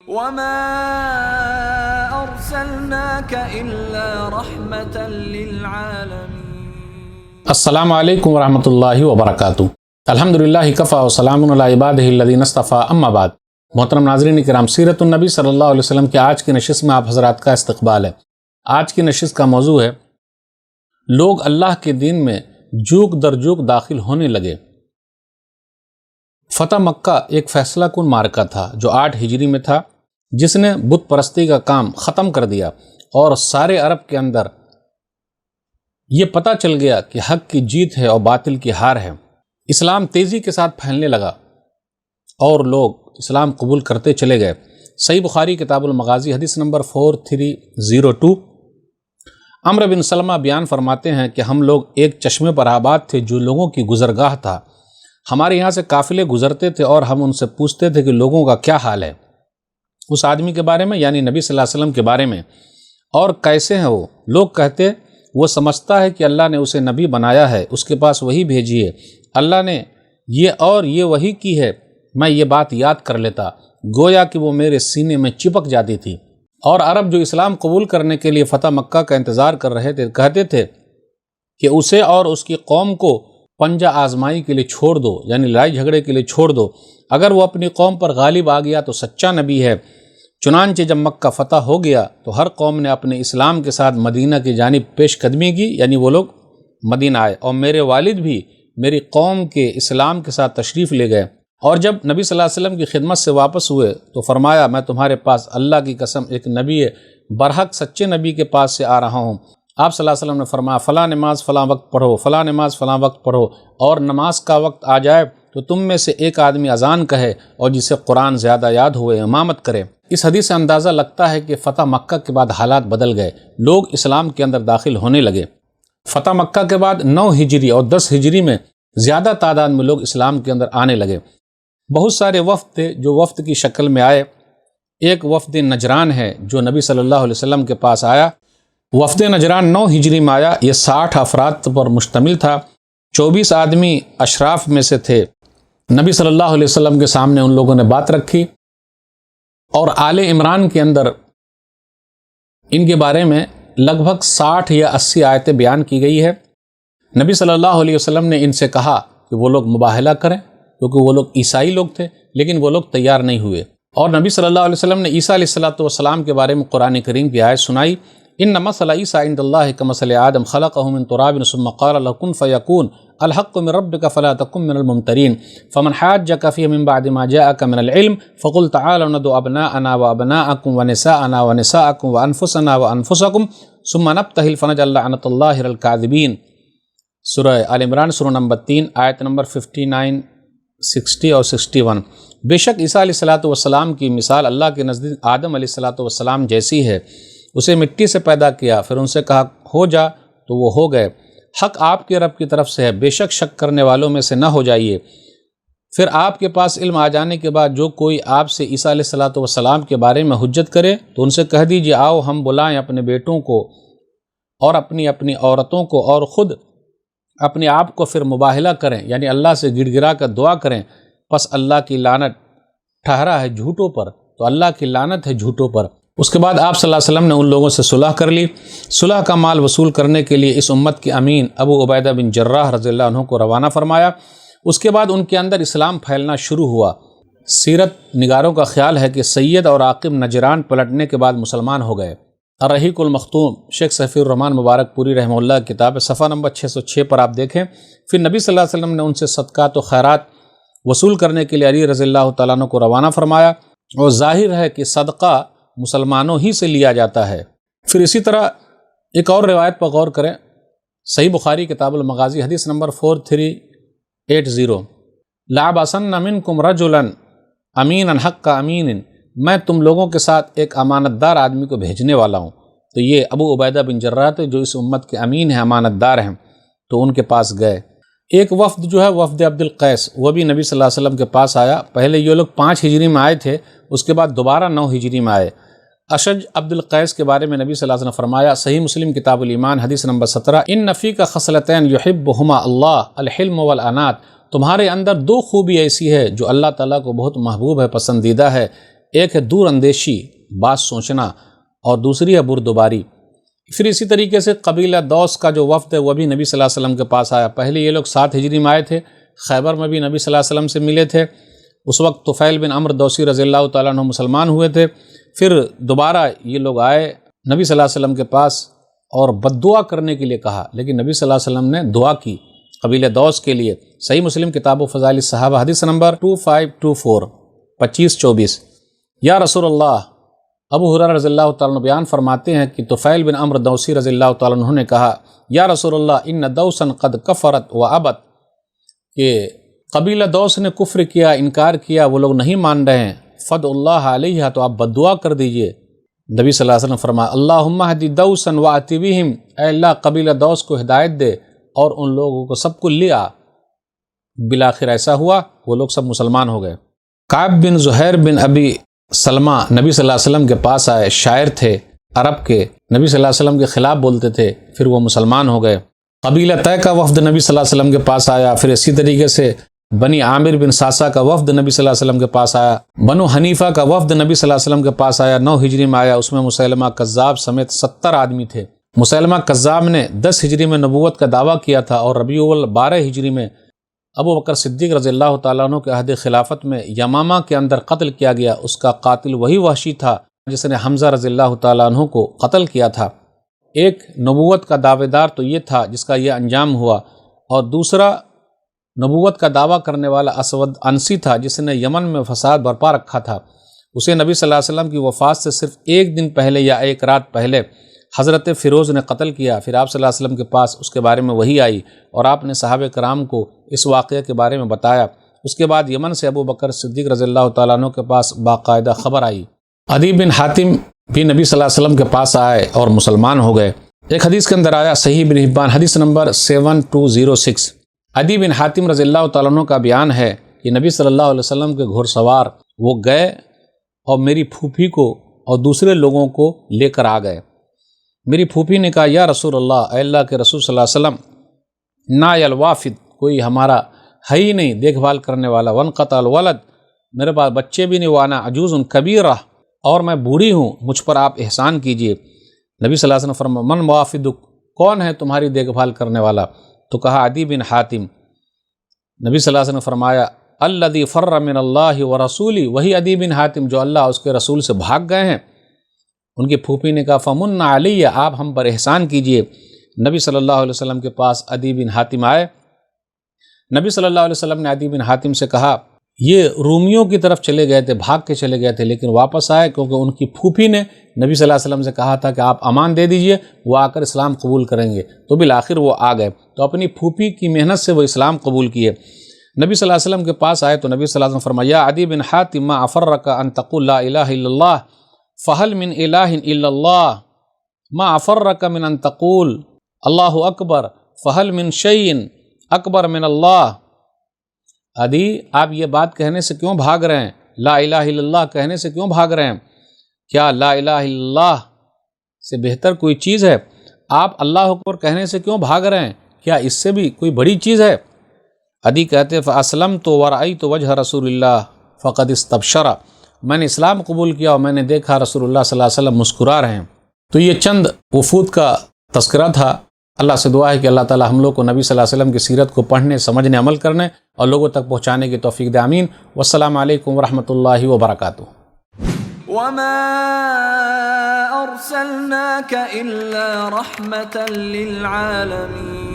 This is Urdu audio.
وما أرسلناك إلا رحمة للعالمين۔ السلام علیکم ورحمۃ اللہ وبرکاتہ۔ الحمدللہ کفا وسلام علی عبادہ الذین اصطفیٰ، اما بعد۔ محترم ناظرین کرام، سیرت النبی صلی اللہ علیہ وسلم کی آج کی نشست میں آپ حضرات کا استقبال ہے۔ آج کی نشست کا موضوع ہے لوگ اللہ کے دین میں جوک در جوک داخل ہونے لگے۔ فتح مکہ ایک فیصلہ کن معرکہ تھا جو 8 ہجری میں تھا، جس نے بت پرستی کا کام ختم کر دیا اور سارے عرب کے اندر یہ پتہ چل گیا کہ حق کی جیت ہے اور باطل کی ہار ہے۔ اسلام تیزی کے ساتھ پھیلنے لگا اور لوگ اسلام قبول کرتے چلے گئے۔ صحیح بخاری کتاب المغازی حدیث نمبر 4302، عمرو بن سلمہ بیان فرماتے ہیں کہ ہم لوگ ایک چشمے پر آباد تھے جو لوگوں کی گزرگاہ تھا۔ ہمارے یہاں سے قافلے گزرتے تھے اور ہم ان سے پوچھتے تھے کہ لوگوں کا کیا حال ہے اس آدمی کے بارے میں، یعنی نبی صلی اللہ علیہ وسلم کے بارے میں، اور کیسے ہیں وہ۔ لوگ کہتے وہ سمجھتا ہے کہ اللہ نے اسے نبی بنایا ہے، اس کے پاس وہی بھیجی ہے، اللہ نے یہ وہی کی ہے، میں یہ بات یاد کر لیتا، گویا کہ وہ میرے سینے میں چپک جاتی تھی۔ اور عرب جو اسلام قبول کرنے کے لیے فتح مکہ کا انتظار کر رہے تھے کہتے تھے کہ اسے اور اس کی قوم کو پنجہ آزمائی کے لیے چھوڑ دو، یعنی لڑائی جھگڑے کے لیے چھوڑ دو، اگر وہ اپنی قوم پر غالب آ گیا تو سچا نبی ہے۔ چنانچہ جب مکہ فتح ہو گیا تو ہر قوم نے اپنے اسلام کے ساتھ مدینہ کی جانب پیش قدمی کی، یعنی وہ لوگ مدینہ آئے، اور میرے والد بھی میری قوم کے اسلام کے ساتھ تشریف لے گئے۔ اور جب نبی صلی اللہ علیہ وسلم کی خدمت سے واپس ہوئے تو فرمایا میں تمہارے پاس اللہ کی قسم ایک نبی برحق سچے نبی کے پاس سے آ رہا ہوں۔ آپ صلی اللہ علیہ وسلم نے فرمایا فلاں نماز فلاں وقت پڑھو، فلاں نماز فلاں وقت پڑھو، اور نماز کا وقت آ جائے تو تم میں سے ایک آدمی اذان کہے اور جسے قرآن زیادہ یاد ہوئے امامت کرے۔ اس حدیث سے اندازہ لگتا ہے کہ فتح مکہ کے بعد حالات بدل گئے، لوگ اسلام کے اندر داخل ہونے لگے۔ فتح مکہ کے بعد 9 ہجری اور 10 ہجری میں زیادہ تعداد میں لوگ اسلام کے اندر آنے لگے۔ بہت سارے وفد تھے جو وفد کی شکل میں آئے۔ ایک وفد نجران ہے جو نبی صلی اللہ علیہ وسلم کے پاس آیا۔ وفد نجران 9 ہجری میں آیا، یہ 60 افراد پر مشتمل تھا۔ 24 آدمی اشراف میں سے تھے۔ نبی صلی اللہ علیہ وسلم کے سامنے ان لوگوں نے بات رکھی اور آل عمران کے اندر ان کے بارے میں لگ بھگ 60 یا 80 آیتیں بیان کی گئی ہے۔ نبی صلی اللہ علیہ وسلم نے ان سے کہا کہ وہ لوگ مباہلہ کریں، کیونکہ وہ لوگ عیسائی لوگ تھے، لیکن وہ لوگ تیار نہیں ہوئے۔ اور نبی صلی اللہ علیہ وسلم نے عیسیٰ علیہ السلام کے بارے میں قرآن کریم کی آیت سنائی، ان مثل عیسیٰ عند اللہ کمثل آدم خلقہ من تراب ثم قال له كن فيكون الحق من ربك فلا تكن من الممترين فمن حاجك فيه من بعد ما جاءك من العلم فقل تعالوا ندعو أبناءنا وأبناءكم ونساءنا ونساءكم وأنفسنا وأنفسكم ثم نبتهل فنجعل لعنة الله على الكاذبين۔ سورہ آل عمران سورہ نمبر 3 آیت نمبر 59، 60 اور 61۔ بے شک عیسیٰ علیہ السلام کی مثال اللہ کے نزدیک آدم علیہ السلام جیسی ہے۔ اسے مٹی سے پیدا کیا، پھر ان سے کہا ہو جا تو وہ ہو گئے۔ حق آپ کے رب کی طرف سے ہے، بے شک شک کرنے والوں میں سے نہ ہو جائیے۔ پھر آپ کے پاس علم آ جانے کے بعد جو کوئی آپ سے عیسیٰ علیہ السلام کے بارے میں حجت کرے تو ان سے کہہ دیجیے آؤ ہم بلائیں اپنے بیٹوں کو اور اپنی عورتوں کو اور خود اپنے آپ کو پھر مباہلہ کریں، یعنی اللہ سے گڑ گڑا کر دعا کریں، پس اللہ کی لعنت ٹھہرا ہے جھوٹوں پر، تو اللہ کی لعنت ہے جھوٹوں پر۔ اس کے بعد آپ صلی اللہ علیہ وسلم نے ان لوگوں سے صلح کر لی۔ صلح کا مال وصول کرنے کے لیے اس امت کے امین ابو عبیدہ بن جراح رضی اللہ عنہ کو روانہ فرمایا۔ اس کے بعد ان کے اندر اسلام پھیلنا شروع ہوا۔ سیرت نگاروں کا خیال ہے کہ سید اور عاقب نجران پلٹنے کے بعد مسلمان ہو گئے۔ الرحیق المختوم شیخ صفی الرحمن مبارک پوری رحمہ اللہ کتاب صفحہ نمبر 606 پر آپ دیکھیں۔ پھر نبی صلی اللہ علیہ وسلم نے ان سے صدقات و خیرات وصول کرنے کے لیے علی رضی اللہ تعالیٰ عنہ کو روانہ فرمایا، اور ظاہر ہے کہ صدقہ مسلمانوں ہی سے لیا جاتا ہے۔ پھر اسی طرح ایک اور روایت پر غور کریں، صحیح بخاری کتاب المغازی حدیث نمبر 4380، لَعَبَسَنَّ مِنْكُمْ رَجُلًا أَمِينًا حَقَّ أَمِينٍ، میں تم لوگوں کے ساتھ ایک امانت دار آدمی کو بھیجنے والا ہوں۔ تو یہ ابو عبیدہ بن جراح تھے جو اس امت کے امین ہیں، امانت دار ہیں، تو ان کے پاس گئے۔ ایک وفد جو ہے وفد عبد القیس، وہ بھی نبی صلی اللہ علیہ وسلم کے پاس آیا۔ پہلے یہ لوگ 5 ہجری میں آئے تھے، اس کے بعد دوبارہ 9 ہجری میں آئے۔ اشج عبد القیس کے بارے میں نبی صلی اللہ علیہ وسلم نے فرمایا، صحیح مسلم کتاب الایمان حدیث نمبر 17، ان نفی کا خصلتین یحبہما اللہ الحلم والانات، تمہارے اندر 2 خوبی ایسی ہے جو اللہ تعالیٰ کو بہت محبوب ہے، پسندیدہ ہے، ایک ہے دور اندیشی، بات سوچنا، اور دوسری ہے بردباری۔ پھر اسی طریقے سے قبیلہ دوس کا جو وفد ہے وہ بھی نبی صلی اللہ علیہ وسلم کے پاس آیا۔ پہلے یہ لوگ 7 ہجری میں آئے تھے، خیبر میں بھی نبی صلی اللہ علیہ وسلم سے ملے تھے، اس وقت طفیل بن عمرو دوسی رضی اللہ تعالیٰ عنہ مسلمان ہوئے تھے۔ پھر دوبارہ یہ لوگ آئے نبی صلی اللہ علیہ وسلم کے پاس اور بد دعا کرنے کے لیے کہا، لیکن نبی صلی اللہ علیہ وسلم نے دعا کی قبیلہ دوس کے لیے۔ صحیح مسلم کتاب و فضائل الصحابہ حدیث نمبر 2524 2524۔ یا رسول اللہ، ابو ہریرہ رضی اللہ تعالیٰ عنہ بیان فرماتے ہیں کہ طفیل بن عمرو دوسی رضی اللہ تعالیٰ عنہ نے کہا، یا رسول اللہ ان دوسا قد کفرت و ابت، کہ قبیلہ دوس نے کفر کیا، انکار کیا، وہ لوگ نہیں مان رہے ہیں، فد اللہ علیہ، تو آپ بد دعا کر دیجئے۔ نبی صلی اللہ علیہ وسلم فرمایا، اللہم اہدی دوسا وآتی بہم، اے اللہ قبیلہ دوس کو ہدایت دے اور ان لوگوں کو سب کو لے آ۔ بالآخر ایسا ہوا، وہ لوگ سب مسلمان ہو گئے۔ کعب بن زہیر بن ابی سلمہ نبی صلی اللہ علیہ وسلم کے پاس آئے، شاعر تھے عرب کے، نبی صلی اللہ علیہ وسلم کے خلاف بولتے تھے، پھر وہ مسلمان ہو گئے۔ قبیلہ طے کا وفد نبی صلی اللہ علیہ وسلم کے پاس آیا، پھر اسی طریقے سے بنی عامر بن ساسا کا وفد نبی صلی اللہ علیہ وسلم کے پاس آیا، بنو حنیفہ کا وفد نبی صلی اللہ علیہ وسلم کے پاس آیا، 9 ہجری میں آیا، اس میں مسیلمہ کذاب سمیت 70 آدمی تھے۔ مسیلمہ کذاب نے 10 ہجری میں نبوت کا دعویٰ کیا تھا اور ربیع الاول 12 ہجری میں ابو بکر صدیق رضی اللہ تعالیٰ عنہ کے عہد خلافت میں یمامہ کے اندر قتل کیا گیا۔ اس کا قاتل وہی وحشی تھا جس نے حمزہ رضی اللہ تعالیٰ عنہ کو قتل کیا تھا۔ ایک نبوت کا دعوے دار تو یہ تھا جس کا یہ انجام ہوا، اور دوسرا نبوت کا دعویٰ کرنے والا اسود انسی تھا جس نے یمن میں فساد برپا رکھا تھا۔ اسے نبی صلی اللہ علیہ وسلم کی وفات سے صرف ایک دن پہلے یا ایک رات پہلے حضرت فیروز نے قتل کیا۔ پھر آپ صلی اللہ علیہ وسلم کے پاس اس کے بارے میں وحی آئی اور آپ نے صحابہ کرام کو اس واقعے کے بارے میں بتایا۔ اس کے بعد یمن سے ابو بکر صدیق رضی اللہ تعالیٰ عنہ کے پاس باقاعدہ خبر آئی۔ عدی بن حاتم بھی نبی صلی اللہ علیہ وسلم کے پاس آئے اور مسلمان ہو گئے۔ ایک حدیث کے اندر آیا، صحیح ابن حبان حدیث نمبر 7206، عدی بن حاتم رضی اللہ تعالیٰ عنہ کا بیان ہے کہ نبی صلی اللہ علیہ وسلم کے گھوڑ سوار وہ گئے اور میری پھوپھی کو اور دوسرے لوگوں کو لے کر آ گئے۔ میری پھوپھی نے کہا، یا رسول اللہ، اے اللہ کے رسول صلی اللہ علیہ وسلم، نا الوافد، کوئی ہمارا ہے ہی نہیں دیکھ بھال کرنے والا، ونقطع الولد، میرے پاس بچے بھی نہیں، وانا عجوز کبیرہ، اور میں بوڑھی ہوں، مجھ پر آپ احسان کیجئے۔ نبی صلی اللہ علیہ وسلم فرمایا، من موافدک، کون ہے تمہاری دیکھ بھال کرنے والا؟ تو کہا عدی بن حاتم۔ نبی صلی اللہ علیہ وسلم نے فرمایا، الذی فر من اللہ ورسولہ، وہی عدی بن حاتم جو اللہ اس کے رسول سے بھاگ گئے ہیں۔ ان کی پھوپھی نے کہا، فمن علیہ، آپ ہم پر احسان کیجئے۔ نبی صلی اللہ علیہ وسلم کے پاس عدی بن حاتم آئے۔ نبی صلی اللہ علیہ وسلم نے عدی بن حاتم سے کہا، یہ رومیوں کی طرف چلے گئے تھے، بھاگ کے چلے گئے تھے، لیکن واپس آئے کیونکہ ان کی پھوپھی نے نبی صلی اللہ علیہ وسلم سے کہا تھا کہ آپ امان دے دیجئے، وہ آ کر اسلام قبول کریں گے، تو بالآخر وہ آ گئے، تو اپنی پھوپھی کی محنت سے وہ اسلام قبول کیے۔ نبی صلی اللہ علیہ وسلم کے پاس آئے تو نبی صلی اللہ علیہ وسلم فرمایا، یا عدی بن حاتم ما افرک ان تقول لا الہ الا اللہ فہل من الہ الا اللہ، ما افرک من ان تقول اللہ اکبر فہل من شیء اکبر من اللہ۔ عدی، آپ یہ بات کہنے سے کیوں بھاگ رہے ہیں؟ لا الہ الا اللہ کہنے سے کیوں بھاگ رہے ہیں؟ کیا لا الہ الا اللہ سے بہتر کوئی چیز ہے؟ آپ اللہ اکبر کہنے سے کیوں بھاگ رہے ہیں؟ کیا اس سے بھی کوئی بڑی چیز ہے؟ عدی کہتے فاسلمت ورأیت وجہ رسول اللہ فقد استبشر، میں نے اسلام قبول کیا اور میں نے دیکھا رسول اللہ صلی اللہ علیہ وسلم مسکرا رہے ہیں۔ تو یہ چند وفود کا تذکرہ تھا۔ اللہ سے دعا ہے کہ اللہ تعالی ہم لوگ کو نبی صلی اللہ علیہ وسلم کی سیرت کو پڑھنے، سمجھنے، عمل کرنے اور لوگوں تک پہنچانے کی توفیق دے، آمین۔ والسلام علیکم ورحمۃ اللہ وبرکاتہ۔ وما أرسلناك إلا رحمة للعالمين